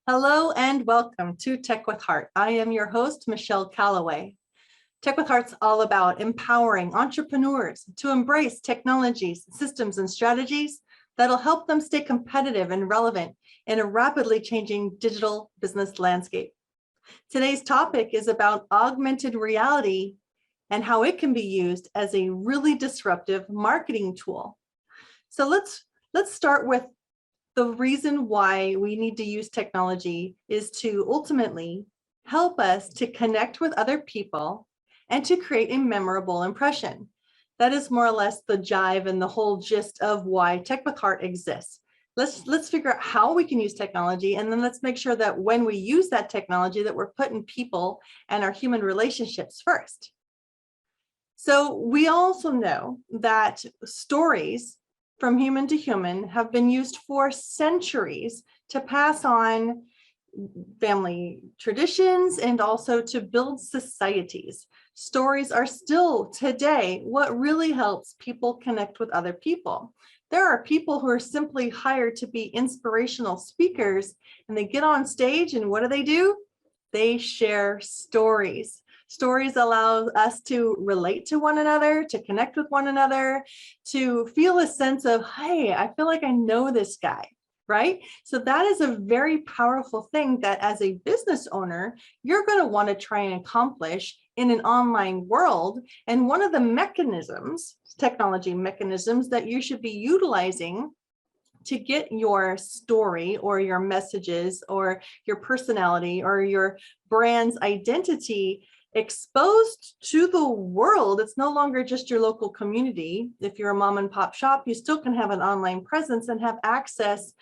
Hello and welcome to Tech with Heart. I am your host, Michelle Calloway. Tech with Heart's all about empowering entrepreneurs to embrace technologies, systems, and strategies that'll help them stay competitive and relevant in a rapidly changing digital business landscape. Today's topic is about augmented reality and how it can be used as a really disruptive marketing tool. So let's start with the reason why we need to use technology is to ultimately help us to connect with other people and to create a memorable impression. That is more or less the jive and the whole gist of why Tech with Heart exists. Let's figure out how we can use technology, and then let's make sure that when we use that technology that we're putting people and our human relationships first. So we also know that stories from human to human have been used for centuries to pass on family traditions and also to build societies. Stories are still today what really helps people connect with other people. There are people who are simply hired to be inspirational speakers, and they get on stage, and what do? They share stories. Stories allow us to relate to one another, to connect with one another, to feel a sense of, hey, I feel like I know this guy, right? So that is a very powerful thing that as a business owner, you're going to want to try and accomplish in an online world. And one of the mechanisms, technology mechanisms that you should be utilizing to get your story or your messages or your personality or your brand's identity exposed to the world. It's no longer just your local community. If you're a mom and pop shop, you still can have an online presence and have access,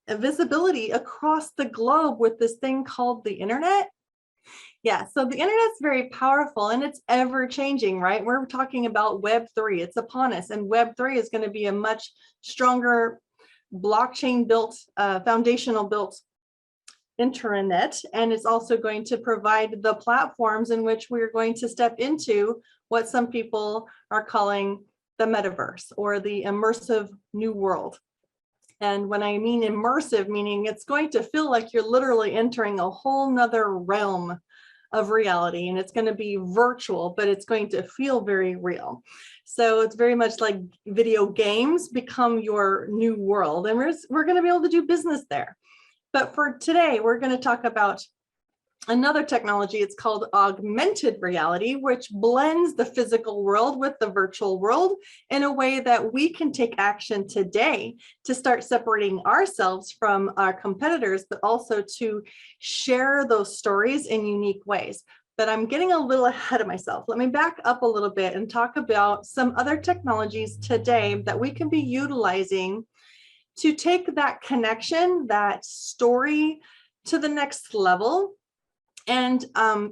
visibility across the globe with this thing called the internet. Yeah, so the internet's very powerful and it's ever changing, right? We're talking about Web 3, it's upon us, and Web 3 is going to be a much stronger blockchain built, foundational built intranet, and it's also going to provide the platforms in which we're going to step into what some people are calling the metaverse or the immersive new world. And when I mean immersive, meaning it's going to feel like you're literally entering a whole nother realm of reality, and it's going to be virtual, but it's going to feel very real. So it's very much like video games become your new world, and we're going to be able to do business there. But for today, we're going to talk about another technology. It's called augmented reality, which blends the physical world with the virtual world in a way that we can take action today to start separating ourselves from our competitors, but also to share those stories in unique ways. But I'm getting a little ahead of myself. Let me back up a little bit and talk about some other technologies today that we can be utilizing to take that connection, that story to the next level. And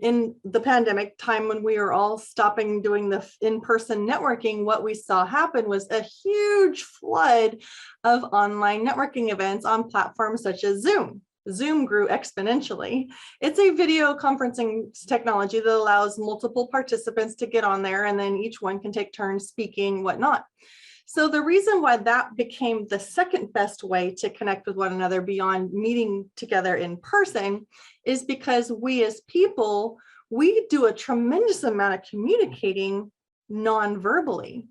in the pandemic time, when we were all stopping doing the in-person networking, what we saw happen was a huge flood of online networking events on platforms such as Zoom. Zoom grew exponentially. It's a video conferencing technology that allows multiple participants to get on there, and then each one can take turns speaking, whatnot. So the reason why that became the second best way to connect with one another beyond meeting together in person is because we as people, we do a tremendous amount of communicating non-verbally.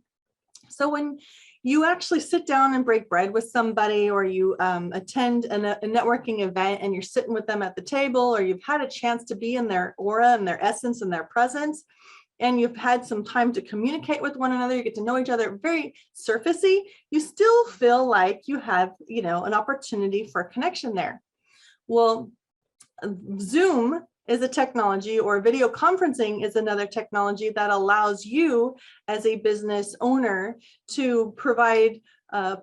So when you actually sit down and break bread with somebody, or you attend a networking event and you're sitting with them at the table, or you've had a chance to be in their aura and their essence and their presence, and you've had some time to communicate with one another, you get to know each other very surfacey, you still feel like you have, an opportunity for connection there. Well, Zoom is a technology, or video conferencing is another technology that allows you as a business owner to provide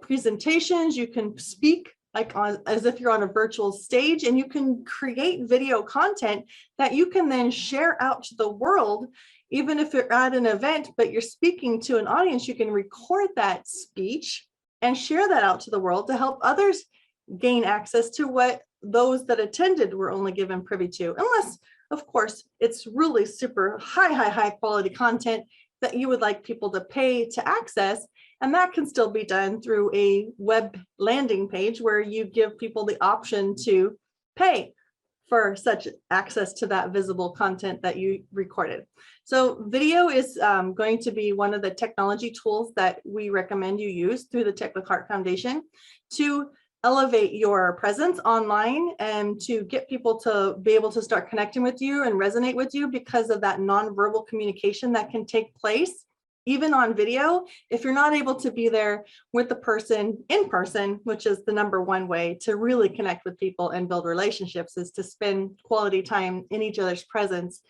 presentations. You can speak like as if you're on a virtual stage, and you can create video content that you can then share out to the world. Even if you're at an event, but you're speaking to an audience, you can record that speech and share that out to the world to help others gain access to what those that attended were only given privy to, unless, of course, it's really super high quality content that you would like people to pay to access. And that can still be done through a web landing page where you give people the option to pay for such access to that visible content that you recorded. So video is going to be one of the technology tools that we recommend you use through the Technical Heart Foundation to elevate your presence online and to get people to be able to start connecting with you and resonate with you because of that nonverbal communication that can take place even on video. If you're not able to be there with the person in person, which is the #1 way to really connect with people and build relationships, is to spend quality time in each other's presence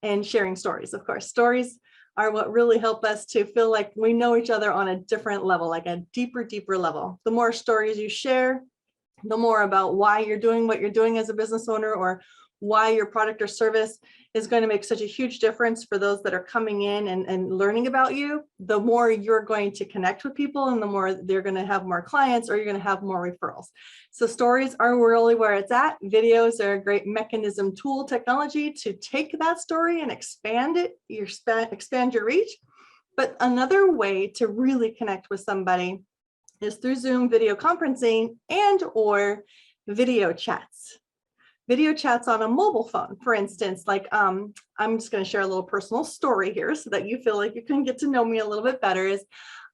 and sharing stories. Of course, stories are what really help us to feel like we know each other on a different level, like a deeper level. The more stories you share, the more about why you're doing what you're doing as a business owner, or why your product or service is going to make such a huge difference for those that are coming in and learning about you, the more you're going to connect with people and the more they're going to have more clients, or you're going to have more referrals. So stories are really where it's at. Videos are a great mechanism, tool, technology to take that story and expand it, expand your reach. But another way to really connect with somebody is through Zoom video conferencing and or video chats. Video chats on a mobile phone, for instance. Like I'm just going to share a little personal story here so that you feel like you can get to know me a little bit better. Is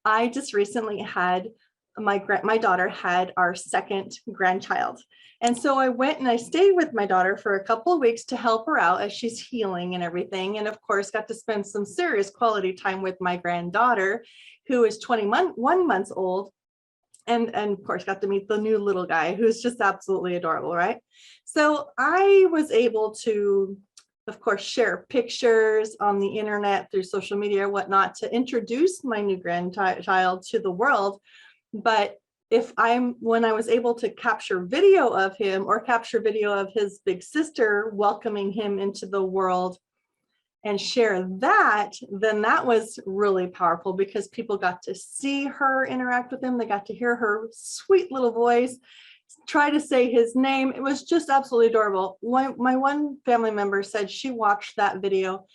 I just recently had my daughter had our second grandchild. And so I went and I stayed with my daughter for a couple of weeks to help her out as she's healing and everything. And of course, got to spend some serious quality time with my granddaughter, who is 21 months old. And of course, got to meet the new little guy who's just absolutely adorable, right? So I was able to, of course, share pictures on the internet through social media or whatnot to introduce my new grandchild to the world. But when I was able to capture video of him or capture video of his big sister welcoming him into the world and share that, then that was really powerful because people got to see her interact with him. They got to hear her sweet little voice, try to say his name. It was just absolutely adorable. My one family member said she watched that video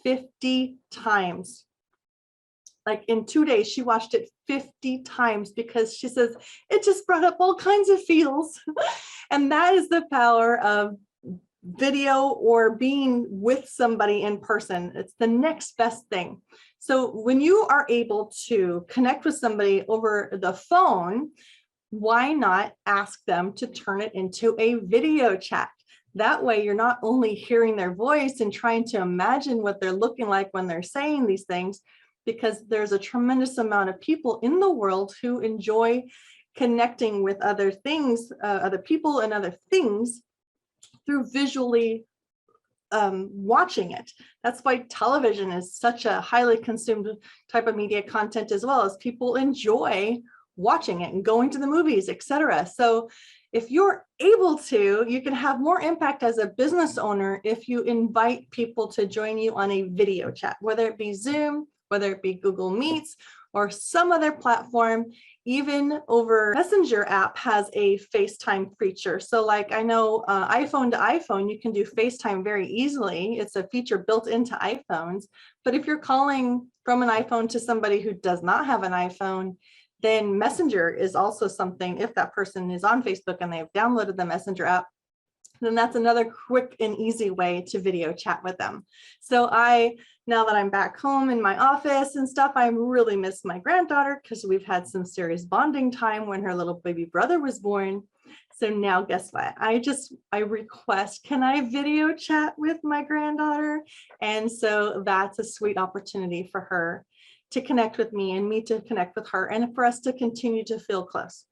50 times. Like in 2 days, she watched it 50 times because she says it just brought up all kinds of feels. And that is the power of video or being with somebody in person. It's the next best thing. So when you are able to connect with somebody over the phone, why not ask them to turn it into a video chat? That way you're not only hearing their voice and trying to imagine what they're looking like when they're saying these things, because there's a tremendous amount of people in the world who enjoy connecting with other things, other people and other things through visually watching it. That's why television is such a highly consumed type of media content, as well as people enjoy watching it and going to the movies, etc. So if you're able to, you can have more impact as a business owner if you invite people to join you on a video chat, whether it be Zoom, whether it be Google Meets or some other platform. Even over Messenger app has a FaceTime feature. So like I know iPhone to iPhone, you can do FaceTime very easily. It's a feature built into iPhones. But if you're calling from an iPhone to somebody who does not have an iPhone, then Messenger is also something. If that person is on Facebook and they've downloaded the Messenger app, then that's another quick and easy way to video chat with them. So now that I'm back home in my office and stuff, I really miss my granddaughter because we've had some serious bonding time when her little baby brother was born. So now guess what? I request, can I video chat with my granddaughter? And so that's a sweet opportunity for her to connect with me and me to connect with her and for us to continue to feel close.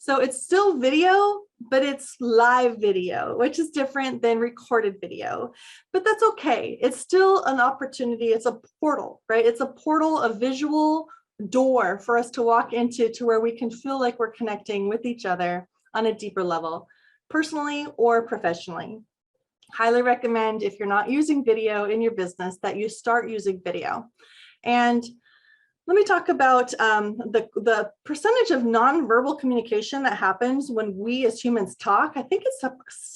So it's still video, but it's live video, which is different than recorded video, but that's okay. It's still an opportunity. It's a portal, right? It's a portal, a visual door for us to walk into, to where we can feel like we're connecting with each other on a deeper level, personally or professionally. Highly recommend, if you're not using video in your business, that you start using video. And let me talk about the percentage of nonverbal communication that happens when we as humans talk. I think it's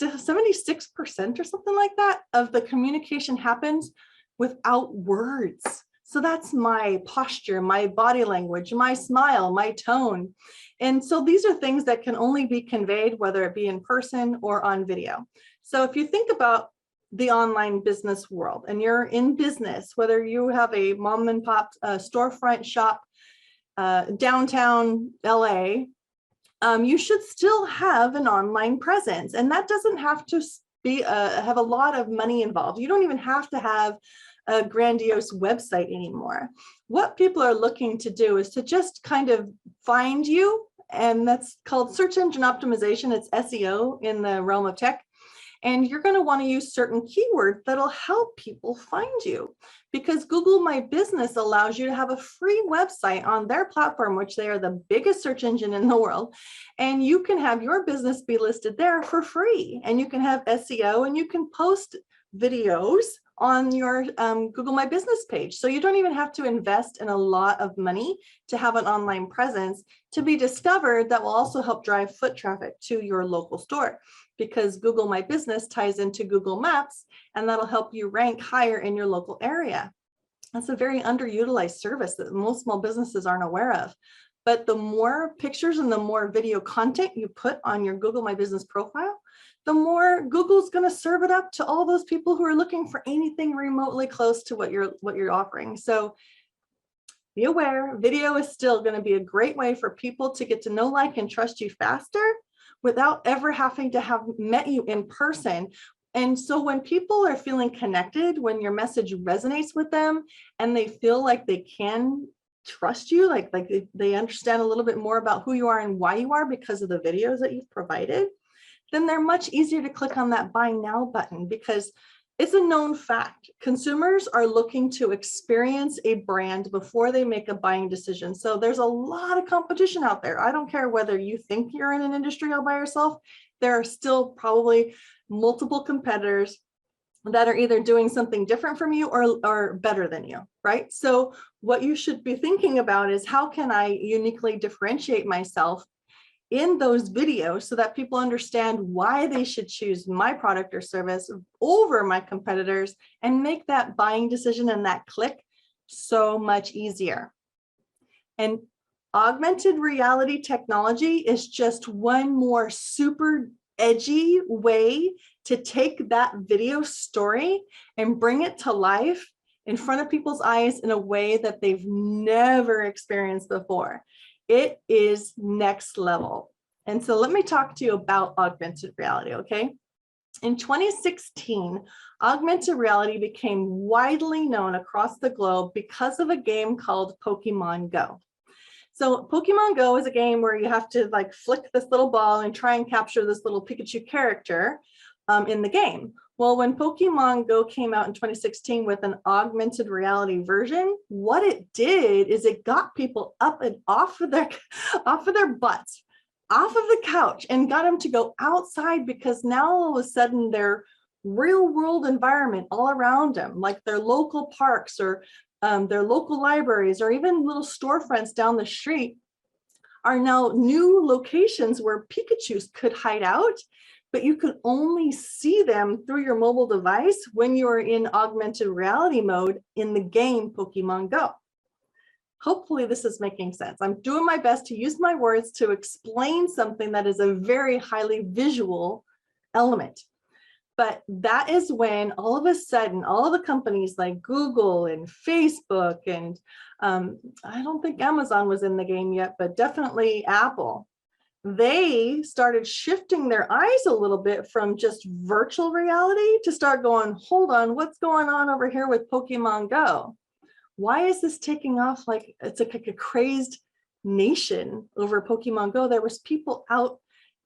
76% or something like that of the communication happens without words. So that's my posture, my body language, my smile, my tone. And so these are things that can only be conveyed, whether it be in person or on video. So if you think about the online business world and you're in business, whether you have a mom and pop storefront shop downtown LA, you should still have an online presence, and that doesn't have to be have a lot of money involved. You don't even have to have a grandiose website anymore. What people are looking to do is to just kind of find you, and that's called search engine optimization. It's SEO in the realm of tech. And you're going to want to use certain keywords that'll help people find you, because Google My Business allows you to have a free website on their platform, which they are the biggest search engine in the world. And you can have your business be listed there for free, and you can have SEO, and you can post videos on your Google My Business page. So you don't even have to invest in a lot of money to have an online presence to be discovered. That will also help drive foot traffic to your local store, because Google My Business ties into Google Maps, and that'll help you rank higher in your local area. That's a very underutilized service that most small businesses aren't aware of. But the more pictures and the more video content you put on your Google My Business profile, the more Google's going to serve it up to all those people who are looking for anything remotely close to what you're offering. So be aware, video is still going to be a great way for people to get to know, like, and trust you faster without ever having to have met you in person. And so when people are feeling connected, when your message resonates with them and they feel like they can trust you, like they understand a little bit more about who you are and why you are because of the videos that you've provided, then they're much easier to click on that buy now button, because it's a known fact. Consumers are looking to experience a brand before they make a buying decision. So there's a lot of competition out there. I don't care whether you think you're in an industry all by yourself, there are still probably multiple competitors that are either doing something different from you or better than you, right? So what you should be thinking about is, how can I uniquely differentiate myself in those videos so that people understand why they should choose my product or service over my competitors, and make that buying decision and that click so much easier. And augmented reality technology is just one more super edgy way to take that video story and bring it to life in front of people's eyes in a way that they've never experienced before. It is next level. And so let me talk to you about augmented reality, okay? In 2016, augmented reality became widely known across the globe because of a game called Pokemon Go. So Pokemon Go is a game where you have to like flick this little ball and try and capture this little Pikachu character in the game. Well, when Pokemon Go came out in 2016 with an augmented reality version, what it did is it got people up and off of their butts, off of the couch, and got them to go outside, because now all of a sudden their real world environment all around them, like their local parks or their local libraries or even little storefronts down the street, are now new locations where Pikachus could hide out, but you could only see them through your mobile device when you're in augmented reality mode in the game Pokemon Go. Hopefully this is making sense. I'm doing my best to use my words to explain something that is a very highly visual element. But that is when all of a sudden, all of the companies like Google and Facebook and I don't think Amazon was in the game yet, but definitely Apple, they started shifting their eyes a little bit from just virtual reality to start going, hold on, what's going on over here with Pokemon Go? Why is this taking off like it's like a crazed nation over Pokemon Go? There was people out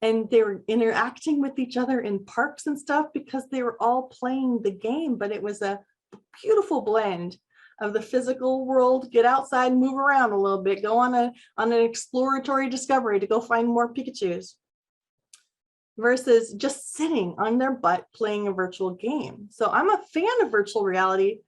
and they were interacting with each other in parks and stuff because they were all playing the game, but it was a beautiful blend of the physical world, get outside, move around a little bit, go on an exploratory discovery to go find more Pikachus. versus just sitting on their butt playing a virtual game. So I'm a fan of virtual reality,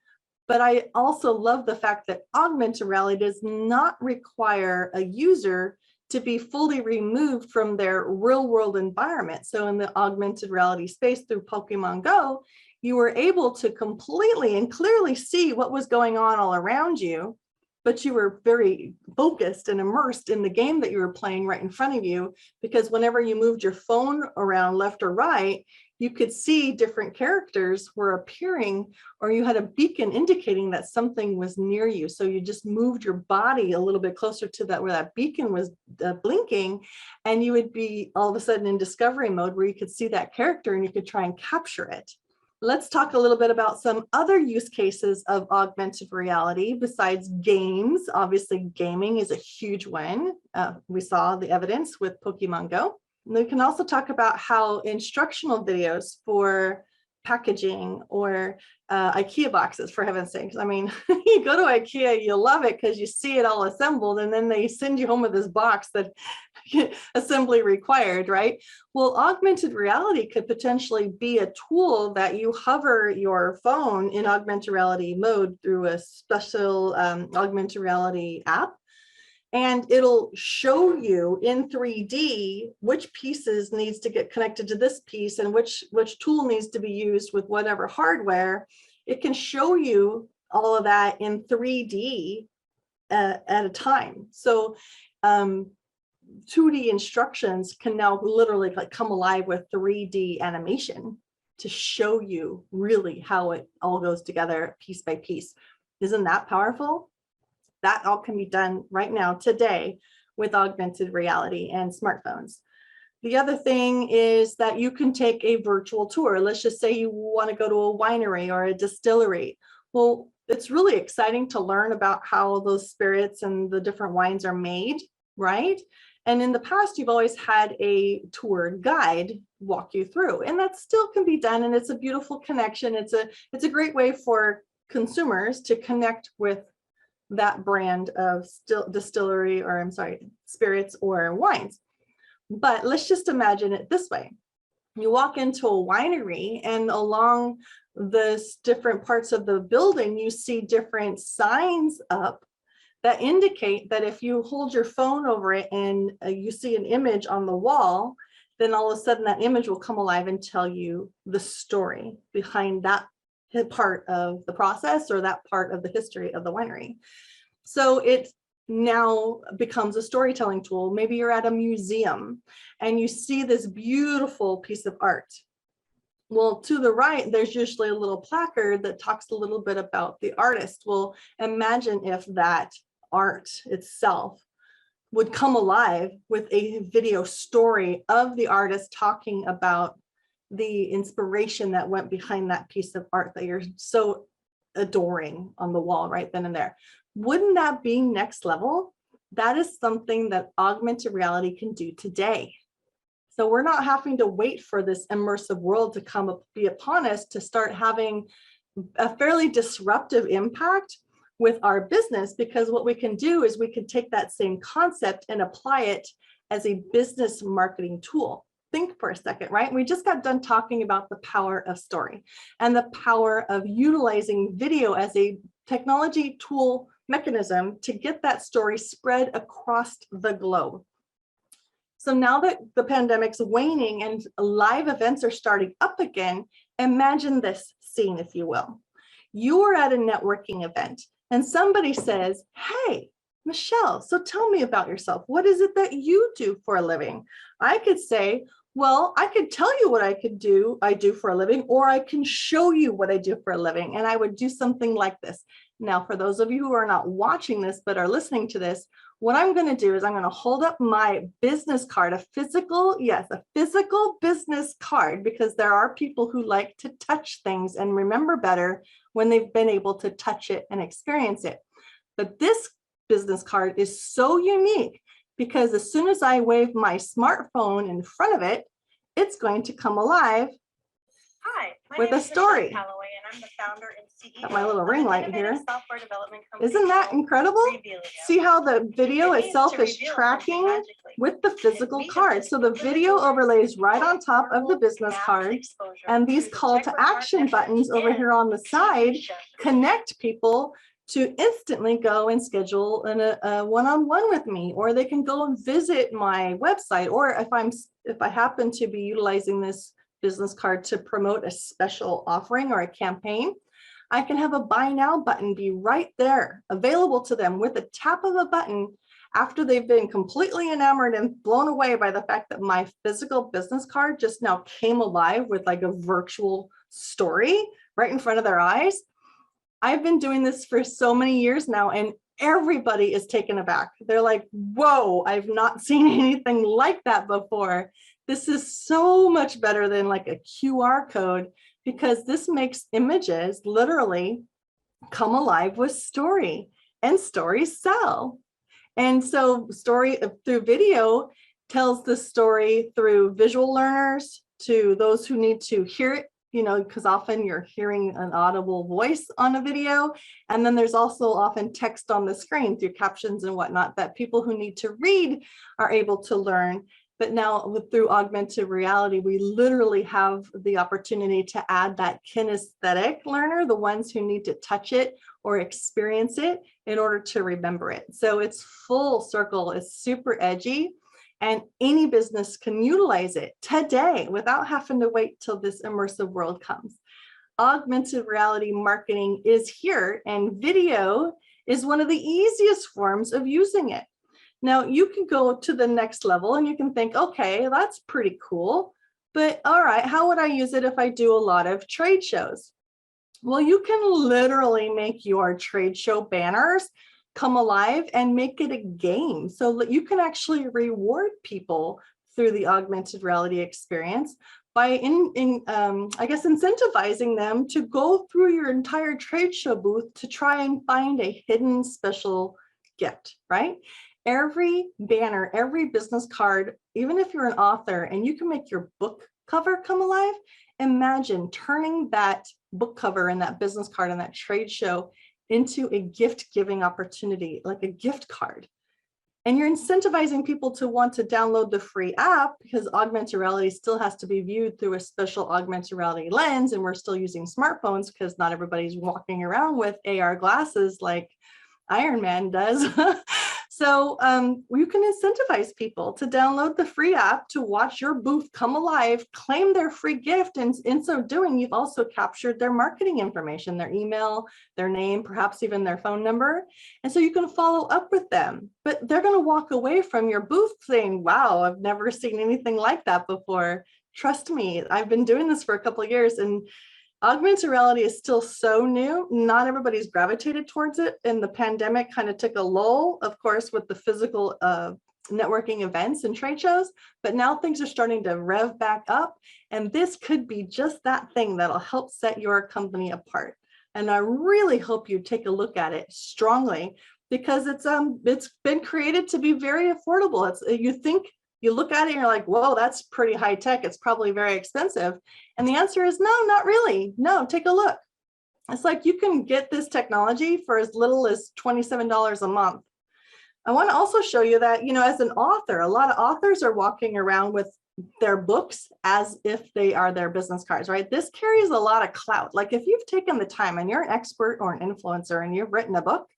but I also love the fact that augmented reality does not require a user to be fully removed from their real world environment. So in the augmented reality space through Pokemon Go, you were able to completely and clearly see what was going on all around you, but you were very focused and immersed in the game that you were playing right in front of you, because whenever you moved your phone around left or right, you could see different characters were appearing, or you had a beacon indicating that something was near you. So you just moved your body a little bit closer to that where that beacon was blinking, and you would be all of a sudden in discovery mode where you could see that character and you could try and capture it. Let's talk a little bit about some other use cases of augmented reality besides games. Obviously, gaming is a huge one. We saw the evidence with Pokemon Go. And we can also talk about how instructional videos for packaging or IKEA boxes, for heaven's sakes. I mean, you go to IKEA, you love it because you see it all assembled, and then they send you home with this box that assembly required, right? Well, augmented reality could potentially be a tool that you hover your phone in augmented reality mode through a special augmented reality app. And it'll show you in 3D which pieces needs to get connected to this piece and which tool needs to be used with whatever hardware. It can show you all of that in 3D at a time. So 2D instructions can now literally like come alive with 3D animation to show you really how it all goes together piece by piece. Isn't that powerful? That all can be done right now today with augmented reality and smartphones. The other thing is that you can take a virtual tour. Let's just say you want to go to a winery or a distillery. Well, it's really exciting to learn about how those spirits and the different wines are made, right? And in the past, you've always had a tour guide walk you through, and that still can be done. And it's a beautiful connection. It's a great way for consumers to connect with that brand of distillery, or I'm sorry, spirits or wines. But let's just imagine it this way. You walk into a winery, and along the different parts of the building, you see different signs up that indicate that if you hold your phone over it and you see an image on the wall, then all of a sudden that image will come alive and tell you the story behind that part of the process or that part of the history of the winery. So it now becomes a storytelling tool. Maybe you're at a museum and you see this beautiful piece of art. Well, to the right, there's usually a little placard that talks a little bit about the artist. Well, imagine if that art itself would come alive with a video story of the artist talking about the inspiration that went behind that piece of art that you're so adoring on the wall right then and there. Wouldn't that be next level? That is something that augmented reality can do today. So we're not having to wait for this immersive world to be upon us to start having a fairly disruptive impact with our business, because what we can do is we can take that same concept and apply it as a business marketing tool. Think for a second, right? We just got done talking about the power of story and the power of utilizing video as a technology tool mechanism to get that story spread across the globe. So now that the pandemic's waning and live events are starting up again, imagine this scene, if you will. You are at a networking event and somebody says, "Hey, Michelle, so tell me about yourself. What is it that you do for a living?" I could say, well, I could tell you what I do for a living, or I can show you what I do for a living. And I would do something like this. Now, for those of you who are not watching this, but are listening to this, what I'm going to do is I'm going to hold up my business card, a physical business card, because there are people who like to touch things and remember better when they've been able to touch it and experience it. But this business card is so unique because as soon as I wave my smartphone in front of it, it's going to come alive. Hi, my with name a is story. Michelle Calloway, and I'm the founder and CEO Got my little ring light here. software development company. Isn't that incredible? See how the video It aims itself to is reveal something tracking magically. with the physical card. So the video overlay is right on top of the business card. And these call to action buttons over here on the side connect people to instantly go and schedule a one-on-one with me, or they can go and visit my website. Or if I happen to be utilizing this business card to promote a special offering or a campaign, I can have a buy now button be right there available to them with a tap of a button after they've been completely enamored and blown away by the fact that my physical business card just now came alive with like a virtual story right in front of their eyes. I've been doing this for so many years now, and everybody is taken aback. They're like, whoa, I've not seen anything like that before. This is so much better than like a QR code, because this makes images literally come alive with story, and stories sell. And so story through video tells the story through visual learners to those who need to hear it, you know, because often you're hearing an audible voice on a video. And then there's also often text on the screen through captions and whatnot that people who need to read are able to learn. But now through augmented reality, we literally have the opportunity to add that kinesthetic learner, the ones who need to touch it or experience it in order to remember it. So it's full circle, it's super edgy, and any business can utilize it today without having to wait till this immersive world comes. Augmented reality marketing is here, and video is one of the easiest forms of using it. Now you can go to the next level and you can think, okay, that's pretty cool, but all right, how would I use it if I do a lot of trade shows? Well, you can literally make your trade show banners come alive and make it a game so that you can actually reward people through the augmented reality experience by I guess incentivizing them to go through your entire trade show booth to try and find a hidden special gift, right? Every banner, every business card, even if you're an author and you can make your book cover come alive, imagine turning that book cover and that business card and that trade show into a gift giving opportunity, like a gift card. And you're incentivizing people to want to download the free app, because augmented reality still has to be viewed through a special augmented reality lens. And we're still using smartphones because not everybody's walking around with AR glasses like Iron Man does. So you can incentivize people to download the free app to watch your booth come alive, claim their free gift, and in so doing, you've also captured their marketing information, their email, their name, perhaps even their phone number. And so you can follow up with them, but they're going to walk away from your booth saying, wow, I've never seen anything like that before. Trust me, I've been doing this for a couple of years, and augmented reality is still so new. Not everybody's gravitated towards it. And the pandemic kind of took a lull, of course, with the physical networking events and trade shows. But now things are starting to rev back up. And this could be just that thing that'll help set your company apart. And I really hope you take a look at it strongly, because it's been created to be very affordable. You look at it and you're like, whoa, that's pretty high tech. It's probably very expensive. And the answer is no, not really. No, take a look. It's like you can get this technology for as little as $27 a month. I want to also show you that, you know, as an author, a lot of authors are walking around with their books as if they are their business cards, right? This carries a lot of clout. Like if you've taken the time and you're an expert or an influencer and you've written a book,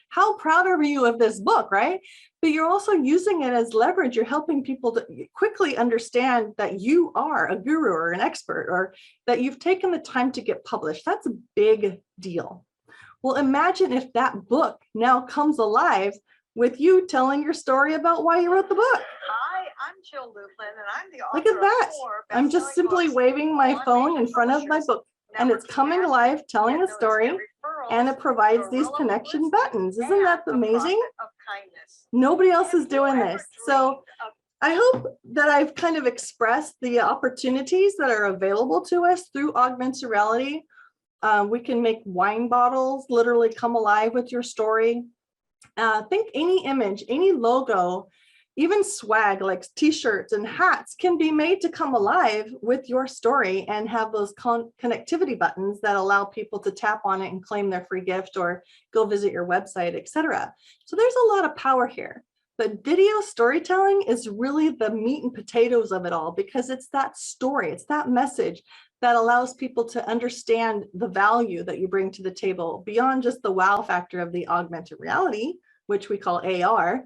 how proud are you of this book, right? But you're also using it as leverage. You're helping people to quickly understand that you are a guru or an expert, or that you've taken the time to get published. That's a big deal. Well, imagine if that book now comes alive with you telling your story about why you wrote the book. Hi, I'm Jill Lublin, and I'm the author Look at that. of 4 I'm just best-selling simply books waving my on phone major in front of my publishers. book, and it's coming alive, telling a story, and it provides these connection buttons. Isn't that amazing? Nobody else is doing this. So I hope that I've kind of expressed the opportunities that are available to us through augmented reality. We can make wine bottles literally come alive with your story. Think any image, any logo, even swag like t-shirts and hats can be made to come alive with your story and have those connectivity buttons that allow people to tap on it and claim their free gift or go visit your website, etc. So there's a lot of power here. But video storytelling is really the meat and potatoes of it all, because it's that story, it's that message that allows people to understand the value that you bring to the table beyond just the wow factor of the augmented reality, which we call AR.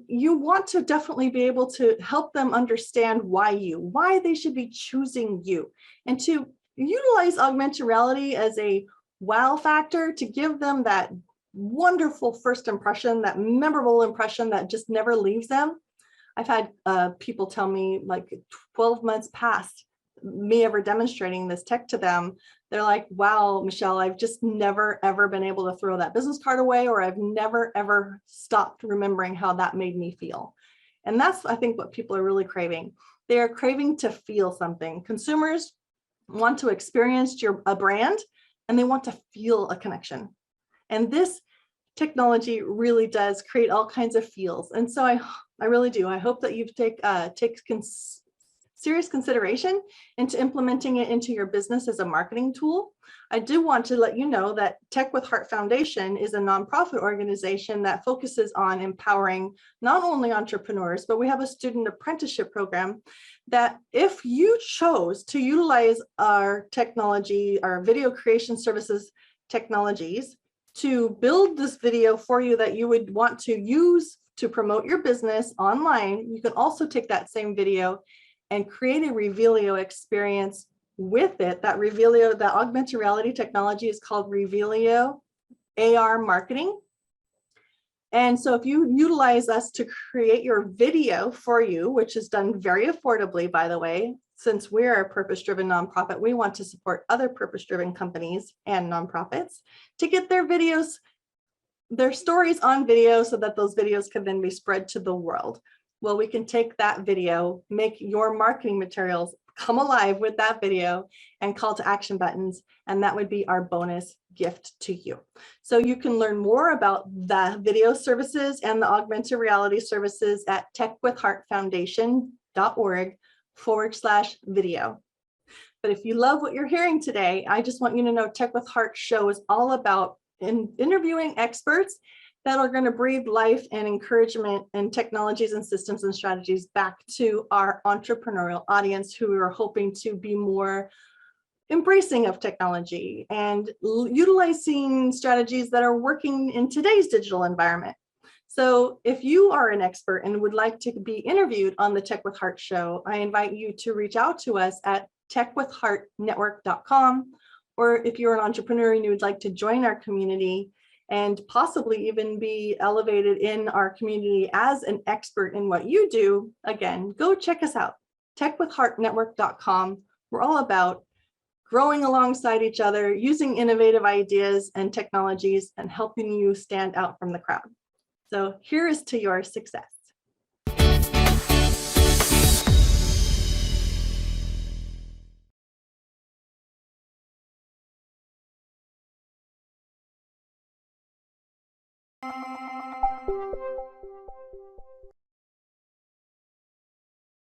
You want to definitely be able to help them understand why they should be choosing you, and to utilize augmented reality as a wow factor to give them that wonderful first impression, that memorable impression that just never leaves them. I've had people tell me, like 12 months past me ever demonstrating this tech to them, they're like, wow, Michelle, I've just never, ever been able to throw that business card away, or I've never, ever stopped remembering how that made me feel. And that's, I think, what people are really craving. They are craving to feel something. Consumers want to experience a brand, and they want to feel a connection. And this technology really does create all kinds of feels. And so I really do. I hope that you take serious consideration into implementing it into your business as a marketing tool. I do want to let you know that Tech with Heart Foundation is a nonprofit organization that focuses on empowering not only entrepreneurs, but we have a student apprenticeship program that if you chose to utilize our technology, our video creation services technologies, to build this video for you that you would want to use to promote your business online, you can also take that same video and create a Revealio experience with it. That Revealio, that augmented reality technology is called Revealio AR marketing. And so if you utilize us to create your video for you, which is done very affordably, by the way, since we're a purpose-driven nonprofit, we want to support other purpose-driven companies and nonprofits to get their videos, their stories on video, so that those videos can then be spread to the world. Well, we can take that video, make your marketing materials come alive with that video and call to action buttons, and that would be our bonus gift to you. So you can learn more about the video services and the augmented reality services at techwithheartfoundation.org/video. But if you love what you're hearing today, I just want you to know Tech with Heart show is all about interviewing experts that are going to breathe life and encouragement and technologies and systems and strategies back to our entrepreneurial audience, who are hoping to be more embracing of technology and utilizing strategies that are working in today's digital environment. So if you are an expert and would like to be interviewed on the Tech with Heart show, I invite you to reach out to us at techwithheartnetwork.com, or if you're an entrepreneur and you would like to join our community and possibly even be elevated in our community as an expert in what you do, again, go check us out, techwithheartnetwork.com. We're all about growing alongside each other, using innovative ideas and technologies, and helping you stand out from the crowd. So here is to your success.